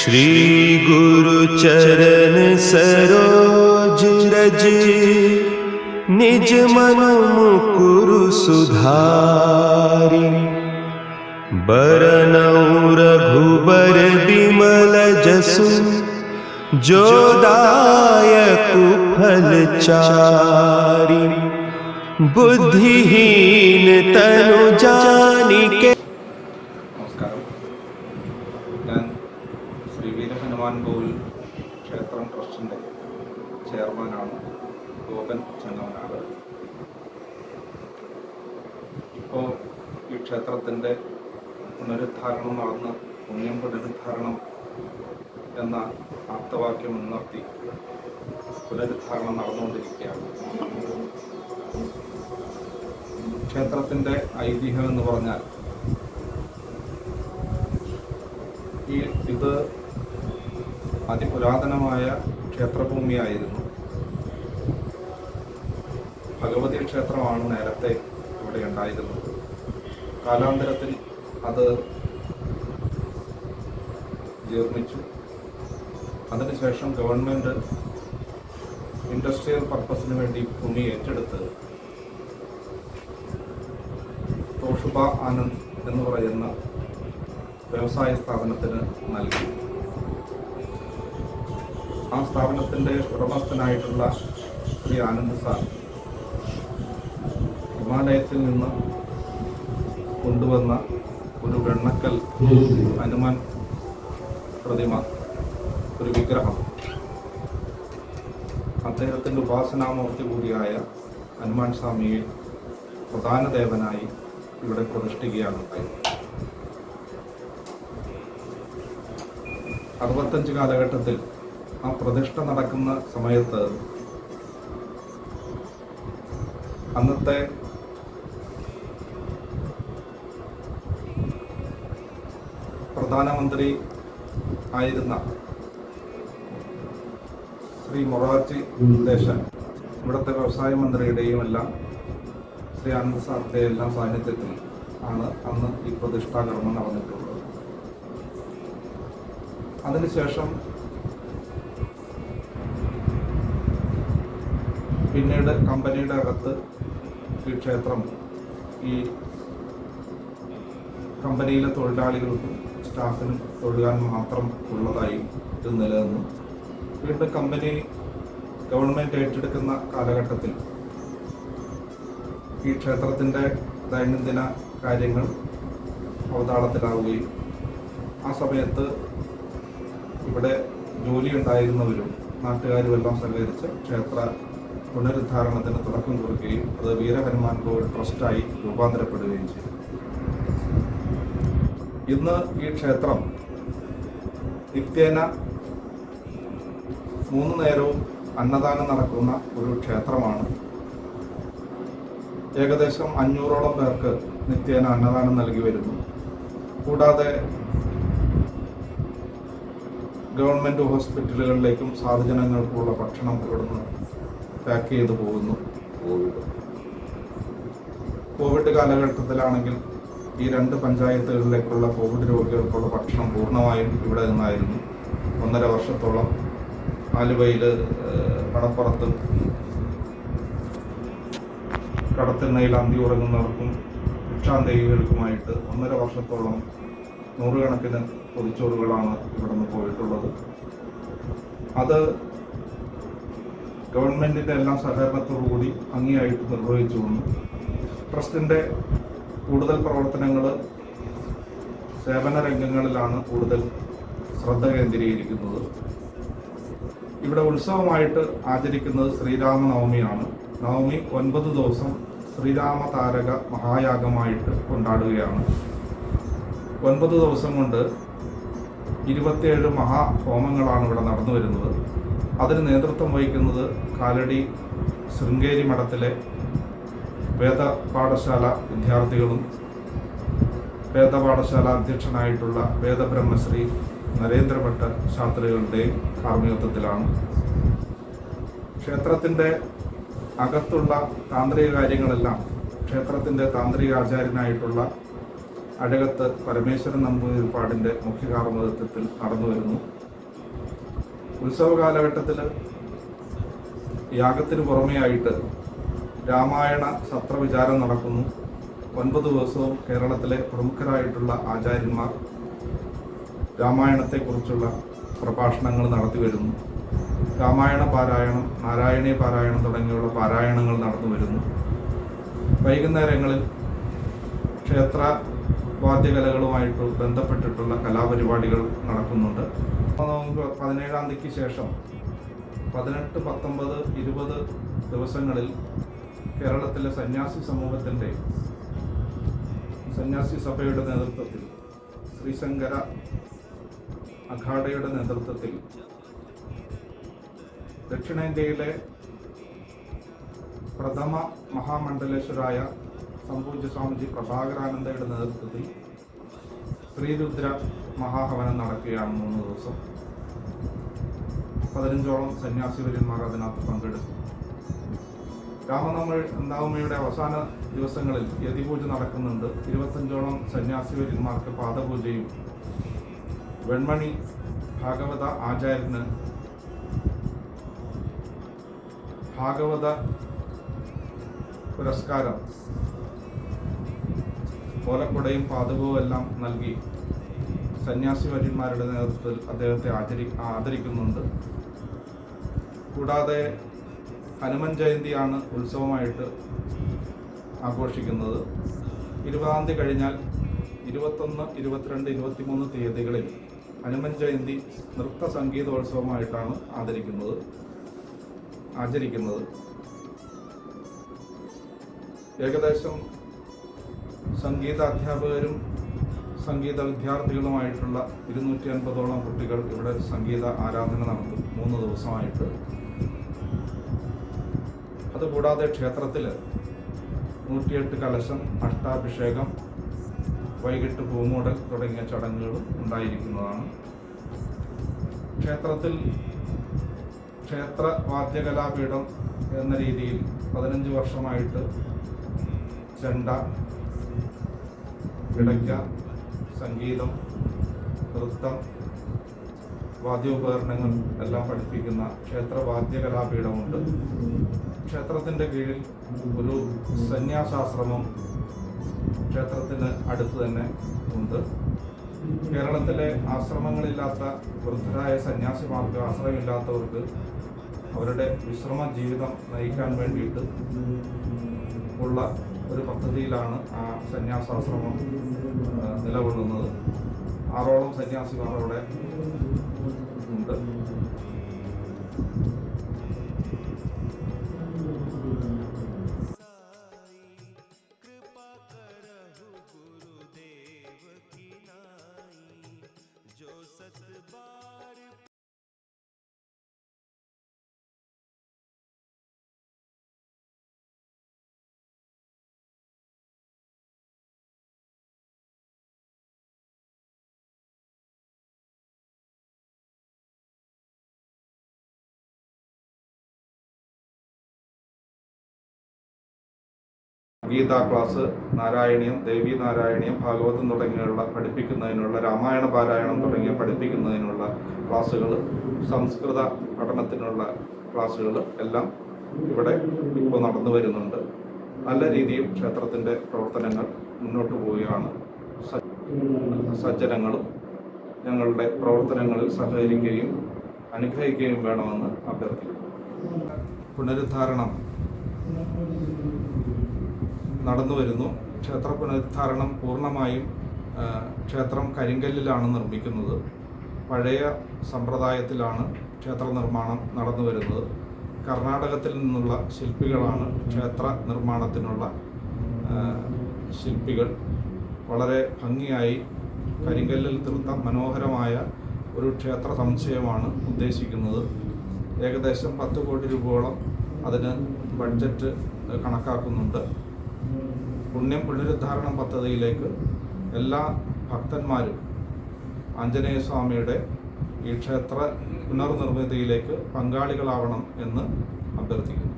श्री गुरु चरण सरोज रज, निज मन मुकुरु सुधारि। बरनउँ रघुबर बिमल जसु, जो दायकु फल चारि। बुद्धिहीन तनु जानिके। നമസ്കാരം. ഞാൻ ശ്രീ വീരഹനുമാൻ കോവിൽ ക്ഷേത്രം ട്രസ്റ്റിൻ്റെ ചെയർമാനാണ് ഗോപൻ ചെങ്ങമനാട്. ഇപ്പോൾ ഈ ക്ഷേത്രത്തിൻ്റെ പുനരുദ്ധാരണം നടന്ന് പുണ്യം പുനരുദ്ധാരണം എന്ന ആപ്തവാക്യം മുൻനിർത്തി പുനരുദ്ധാരണം നടന്നുകൊണ്ടിരിക്കുകയാണ്. ക്ഷേത്രത്തിൻ്റെ ഐതിഹ്യം എന്ന് പറഞ്ഞാൽ ഇത് അതിപുരാതനമായ ക്ഷേത്രഭൂമിയായിരുന്നു. ഭഗവതി ക്ഷേത്രമാണ് നേരത്തെ ഇവിടെ ഉണ്ടായിരുന്നത്. കാലാന്തരത്തിൽ അത് ജീർണിച്ചു. അതിനുശേഷം ഗവൺമെൻറ് ഇൻഡസ്ട്രിയൽ പർപ്പസിന് വേണ്ടി ഭൂമി ഏറ്റെടുത്ത് തോഷുബ ആനന്ദ് എന്ന് പറയുന്ന വ്യവസായ സ്ഥാപനത്തിന് നൽകി. ആ സ്ഥാപനത്തിൻ്റെ ഉടമസ്ഥനായിട്ടുള്ള ശ്രീ ആനന്ദ് സാർ ഹിമാലയത്തിൽ നിന്ന് കൊണ്ടുവന്ന ഒരു വെണ്ണക്കൽ ഹനുമാൻ പ്രതിമ, ഒരു വിഗ്രഹം, അദ്ദേഹത്തിൻ്റെ ഉപാസനാമൂർത്തി കൂടിയായ ഹനുമാൻ സ്വാമിയെ പ്രധാന ദേവനായി ഇവിടെ പ്രതിഷ്ഠിക്കുകയാണ് ഉണ്ടായത്. 65 കാലഘട്ടത്തിൽ ആ പ്രതിഷ്ഠ നടക്കുന്ന സമയത്ത് അന്നത്തെ പ്രധാനമന്ത്രി ആയിരുന്ന ശ്രീ മൊറാർജി ദേശാൻ, ഇവിടുത്തെ വ്യവസായ മന്ത്രിയുടെയും എല്ലാം ശ്രീ ആനന്ദ് സാറിൻ്റെ എല്ലാം സാന്നിധ്യത്തിൽ ആണ് അന്ന് ഈ പ്രതിഷ്ഠാകർമ്മം നടന്നിട്ടുള്ളത്. അതിനുശേഷം പിന്നീട് കമ്പനിയുടെ അകത്ത് ഈ ക്ഷേത്രം ഈ കമ്പനിയിലെ തൊഴിലാളികൾക്കും സ്റ്റാഫിനും തൊഴുകാൻ മാത്രം ഉള്ളതായി ഇത് നിലനിന്നു. വീണ്ടും കമ്പനി ഗവൺമെൻറ് ഏറ്റെടുക്കുന്ന കാലഘട്ടത്തിൽ ഈ ക്ഷേത്രത്തിൻ്റെ ദൈനംദിന കാര്യങ്ങൾ അവതാളത്തിലാവുകയും ആ സമയത്ത് ഇവിടെ ജോലി ഉണ്ടായിരുന്നവരും നാട്ടുകാരും എല്ലാം സഹകരിച്ച് ക്ഷേത്ര പുനരുദ്ധാരണത്തിന് തുടക്കം കുറിക്കുകയും അത് വീരഹനുമാൻ കോവിൽ ട്രസ്റ്റായി രൂപാന്തരപ്പെടുകയും ചെയ്തു. ഇന്ന് ഈ ക്ഷേത്രം നിത്യേന 3 നേരവും അന്നദാനം നടക്കുന്ന ഒരു ക്ഷേത്രമാണ്. ഏകദേശം 500ഓളം പേർക്ക് നിത്യേന അന്നദാനം നൽകി വരുന്നു. കൂടാതെ ഗവൺമെൻറ് ഹോസ്പിറ്റലുകളിലേക്കും സാധുജനങ്ങൾക്കുള്ള ഭക്ഷണം ഇവിടുന്ന് പാക്ക് ചെയ്തു പോകുന്നു. കോവിഡ് കാലഘട്ടത്തിലാണെങ്കിൽ ഈ 2 പഞ്ചായത്തുകളിലേക്കുള്ള കോവിഡ് രോഗികൾക്കുള്ള ഭക്ഷണം പൂർണ്ണമായും ഇവിടെ നിന്നായിരുന്നു. 1.5 വർഷത്തോളം ആലുവയിൽ, പടപ്പുറത്ത്, കടത്തിണ്ണയിൽ അന്തി ഉറങ്ങുന്നവർക്കും ഭിക്ഷാന്തേഹികൾക്കുമായിട്ട് 1.5 വർഷത്തോളം 100 കണക്കിന് പൊതിച്ചോറുകളാണ് ഇവിടെ നിന്ന് പോയിട്ടുള്ളത്. അത് ഗവൺമെൻറ്റിൻ്റെ എല്ലാം സഹകരണത്തോടുകൂടി ഭംഗിയായിട്ട് നിർവഹിച്ചുകൊണ്ട് ട്രസ്റ്റിൻ്റെ കൂടുതൽ പ്രവർത്തനങ്ങൾ സേവന രംഗങ്ങളിലാണ് കൂടുതൽ ശ്രദ്ധ കേന്ദ്രീകരിക്കുന്നത്. ഇവിടെ ഉത്സവമായിട്ട് ആചരിക്കുന്നത് ശ്രീരാമനവമിയാണ്. നവമി 9 ദിവസം ശ്രീരാമ താരക മഹായാഗമായിട്ട് കൊണ്ടാടുകയാണ്. 9 ദിവസം കൊണ്ട് 27 മഹാഹോമങ്ങളാണ് ഇവിടെ നടന്നു വരുന്നത്. അതിന് നേതൃത്വം വഹിക്കുന്നത് കാലടി ശൃംഗേരി മഠത്തിലെ വേദപാഠശാല വിദ്യാർത്ഥികളും വേദപാഠശാല അധ്യക്ഷനായിട്ടുള്ള വേദബ്രഹ്മശ്രീ നരേന്ദ്രഭട്ട ശാസ്ത്രികളുടെയും കാർമ്മികത്വത്തിലാണ്. ക്ഷേത്രത്തിൻ്റെ അകത്തുള്ള താന്ത്രിക കാര്യങ്ങളെല്ലാം ക്ഷേത്രത്തിൻ്റെ താന്ത്രിക ആചാര്യനായിട്ടുള്ള അഴകത്ത് പരമേശ്വരൻ നമ്പൂതിരിപ്പാടിൻ്റെ മുഖ്യ കാർമ്മികത്വത്തിൽ നടന്നു വരുന്നു. ഉത്സവ കാലഘട്ടത്തിൽ യാഗത്തിന് പുറമെയായിട്ട് രാമായണ സത്രവിചാരം നടക്കുന്നു. 9 ദിവസവും കേരളത്തിലെ പ്രമുഖരായിട്ടുള്ള ആചാര്യന്മാർ രാമായണത്തെക്കുറിച്ചുള്ള പ്രഭാഷണങ്ങൾ നടത്തി വരുന്നു. രാമായണ പാരായണം, നാരായണീയ പാരായണം തുടങ്ങിയുള്ള പാരായണങ്ങൾ നടന്നു വരുന്നു. വൈകുന്നേരങ്ങളിൽ ക്ഷേത്ര വാദ്യകലകളുമായിട്ട് ബന്ധപ്പെട്ടിട്ടുള്ള കലാപരിപാടികൾ നടക്കുന്നുണ്ട്. നമുക്ക് 17-ാം തീയതിക്ക് ശേഷം 18, 19, 20 ദിവസങ്ങളിൽ കേരളത്തിലെ സന്യാസി സമൂഹത്തിൻ്റെ സന്യാസി സഭയുടെ നേതൃത്വത്തിൽ ശ്രീശങ്കര അഖാഡയുടെ നേതൃത്വത്തിൽ ദക്ഷിണേന്ത്യയിലെ പ്രഥമ മഹാമണ്ഡലേശ്വരായ സംപൂജ്യ സ്വാമിജി പ്രഭാകരാനന്ദയുടെ നേതൃത്വത്തിൽ ശ്രീരുദ്ര മഹാഹവനം നടക്കുകയാണ്. 3 ദിവസം 15ഓളം സന്യാസിവര്യന്മാർ അതിനകത്ത് പങ്കെടുക്കും. രാമനവമിയുടെ അവസാന ദിവസങ്ങളിൽ യതിപൂജ നടക്കുന്നുണ്ട്. 25ഓളം സന്യാസിവര്യന്മാർക്ക് പാദപൂജയും വെൺമണി ഭാഗവത ആചാര്യന് ഭാഗവത പുരസ്കാരം, ഓലക്കുടയും പാദകവും എല്ലാം നൽകി സന്യാസിവര്യന്മാരുടെ നേതൃത്വത്തിൽ അദ്ദേഹത്തെ ആദരിക്കുന്നുണ്ട്. കൂടാതെ ഹനുമൻ ജയന്തിയാണ് ഉത്സവമായിട്ട് ആഘോഷിക്കുന്നത്. 20-ാം തീയതി കഴിഞ്ഞാൽ 21, 22, 23 തീയതികളിൽ ഹനുമൻ ജയന്തി നൃത്ത സംഗീതോത്സവമായിട്ടാണ് ആചരിക്കുന്നത്. ഏകദേശം സംഗീതാധ്യാപകരും സംഗീത വിദ്യാർത്ഥികളുമായിട്ടുള്ള 250ഓളം കുട്ടികൾ ഇവിടെ സംഗീത ആരാധന നടത്തും 3 ദിവസമായിട്ട്. അതുകൂടാതെ ക്ഷേത്രത്തിൽ 108 കലശം, അഷ്ടാഭിഷേകം, വൈകിട്ട് പൂമൂടൽ തുടങ്ങിയ ചടങ്ങുകളും ഉണ്ടായിരിക്കുന്നതാണ്. ക്ഷേത്രത്തിൽ ക്ഷേത്ര വാദ്യകലാപീഠം എന്ന രീതിയിൽ 15 വർഷമായിട്ട് ചെണ്ട, പിടയ്ക്ക, സംഗീതം, നൃത്തം, വാദ്യോപകരണങ്ങൾ എല്ലാം പഠിപ്പിക്കുന്ന ക്ഷേത്ര വാദ്യകലാപീഠമുണ്ട്. ക്ഷേത്രത്തിൻ്റെ കീഴിൽ ഒരു സന്യാസാശ്രമം ക്ഷേത്രത്തിന് അടുത്ത് തന്നെ ഉണ്ട്. കേരളത്തിലെ ആശ്രമങ്ങളില്ലാത്ത വൃദ്ധരായ സന്യാസിമാർക്ക്, ആശ്രയമില്ലാത്തവർക്ക് അവരുടെ വിശ്രമ ജീവിതം നയിക്കാൻ വേണ്ടിയിട്ട് ഉള്ള ഒരു പദ്ധതിയിലാണ് ആ സന്യാസാശ്രമം നിലകൊള്ളുന്നത്. 6ഓളം സന്യാസിമാർ അവിടെ ഉണ്ട്. ഗീതാ ക്ലാസ്, നാരായണീയം, ദേവി നാരായണീയം, ഭാഗവതം തുടങ്ങിയുള്ള പഠിപ്പിക്കുന്നതിനുള്ള, രാമായണ പാരായണം തുടങ്ങിയ പഠിപ്പിക്കുന്നതിനുള്ള ക്ലാസ്സുകൾ, സംസ്കൃത പഠനത്തിനുള്ള ക്ലാസ്സുകൾ എല്ലാം ഇവിടെ ഇപ്പോൾ നടന്നു വരുന്നുണ്ട്. നല്ല രീതിയിൽ ക്ഷേത്രത്തിൻ്റെ പ്രവർത്തനങ്ങൾ മുന്നോട്ട് പോവുകയാണ്. സജ്ജനങ്ങളും ഞങ്ങളുടെ പ്രവർത്തനങ്ങളിൽ സഹകരിക്കുകയും അനുഗ്രഹിക്കുകയും വേണമെന്ന് അഭ്യർത്ഥിക്കുന്നു. പുനരുദ്ധാരണം നടന്നു വരുന്നു. ക്ഷേത്ര പുനരുദ്ധാരണം പൂർണ്ണമായും ക്ഷേത്രം കരിങ്കല്ലിലാണ് നിർമ്മിക്കുന്നത്. പഴയ സമ്പ്രദായത്തിലാണ് ക്ഷേത്ര നിർമ്മാണം നടന്നു വരുന്നത്. കർണാടകത്തിൽ നിന്നുള്ള ശില്പികളാണ് ക്ഷേത്ര നിർമ്മാണത്തിനുള്ള ശില്പികൾ. വളരെ ഭംഗിയായി കരിങ്കല്ലിൽ തീർത്ത മനോഹരമായ ഒരു ക്ഷേത്ര സമുച്ചയമാണ് ഉദ്ദേശിക്കുന്നത്. ഏകദേശം 10 കോടി രൂപയോളം അതിന് ബഡ്ജറ്റ് കണക്കാക്കുന്നുണ്ട്. പുനരുദ്ധാരണം പദ്ധതിയിലേക്ക് എല്ലാ ഭക്തന്മാരും ആഞ്ജനേയസ്വാമിയുടെ ഈ ക്ഷേത്ര പുനർനിർമ്മിതിയിലേക്ക് പങ്കാളികളാവണം എന്ന് അഭ്യർത്ഥിക്കുന്നു.